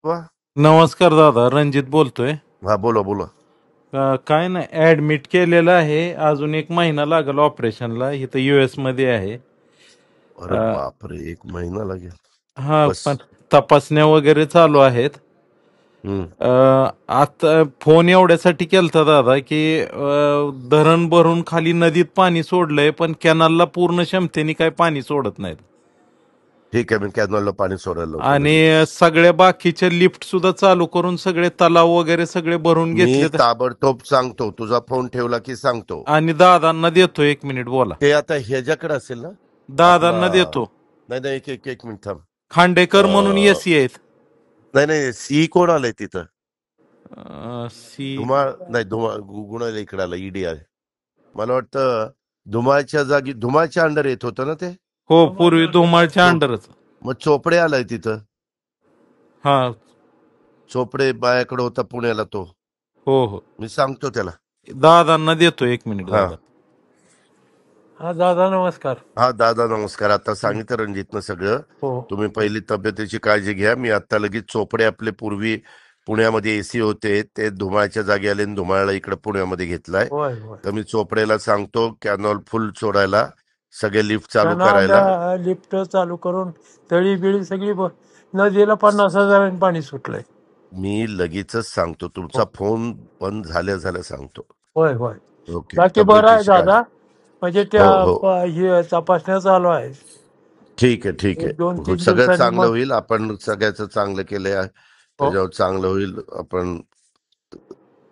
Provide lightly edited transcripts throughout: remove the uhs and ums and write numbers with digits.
वा. नमस्कार दादा, रणजित बोलतोय. हा, बोला बोला. काय नाही, ऍडमिट केलेलं आहे. अजून 1 महिना लागेल ऑपरेशनला. इथं US मध्ये आहे. अरे अ, बापरे, 1 महिना लागेल. हा, बस. पण तपासण्या वगैरे चालू आहेत. हम्म. आता फोन एवढ्यासाठी केलता दादा की धरण भरून खाली नदीत पाणी सोडलंय, पण कॅनलला पूर्ण क्षमतेने काही पाणी सोडत नाहीत. ठीक आहे, मी कॅनॉलला पाणी सोडायला लावतो आणि लगेच. सगळ्या बाकीचे लिफ्ट सुद्धा चालू करून सगळे तलाव वगैरे सगळे भरून मी घेतले. ताबडतोब सांगतो, तुझा फोन ठेवला की सांगतो. आणि दादांना देतो, 1 मिनिट बोला. ते आता ह्याच्याकडे असेल ना, आपला. दादांना देतो. नाही नाही, एक एक एक मिनिट थांब. खांडेकर म्हणून अं, एसी आहेत. नाही नाही, सी कोण आलंय तिथं? सी. धुमाळ नाही, धुमाळ गुगुणाला इकडे आला, ईडी आहे. मला वाटतं धुमाळच्या जागी धुमाळच्या अंडर येत होतं ना ते. हो, पूर्वी धुमाळच्या चोप अंडरच. मग चोपडे आलाय तिथं. हा. चोपडे बायाकडे होता पुण्याला तो. हो हो. मी सांगतो त्याला. दादांना देतो, 1 मिनिट हा. दादा. हा दादा, नमस्कार. हा दादा नमस्कार. आता सांगितलं रणजितनं सगळं. हो. तुम्ही पहिली तब्येतीची काळजी घ्या. मी आता लगेच चोपडे आपले पूर्वी पुण्यामध्ये एसी होते, ते धुमाळच्या जागी आले आणि धुमाळला इकडे पुण्यामध्ये घेतलाय. होय होय. तर मी चोपडेला सांगतो कॅनॉल फुल सोडायला, सगळे लिफ्ट चालू करायला. लिफ्ट चालू करून तळी बिळी सगळी नदीला 50,000 पाणी सुटलंय. मी लगेचच सांगतो, तुमचा फोन बंद झाल्या सांगतो. होय होय. ओके, बाकी बरं आहे तब्येतीची दादा. काळजी. म्हणजे हो हो, हे तपासण्या चालू आहे. ठीक आहे ठीक एक दोन आहे. तीन सगळं दिवसांनी चांगलं मग. होईल. आपण सगळ्याचं चांगलं केलंय, हो त्याच्यावर चांगलं होईल. आपण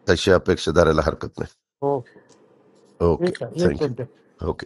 तशी अपेक्षा धरायला हरकत नाही. हो. ओके, ठीक आहे, एक थँक्यू. मिनिट. ओके.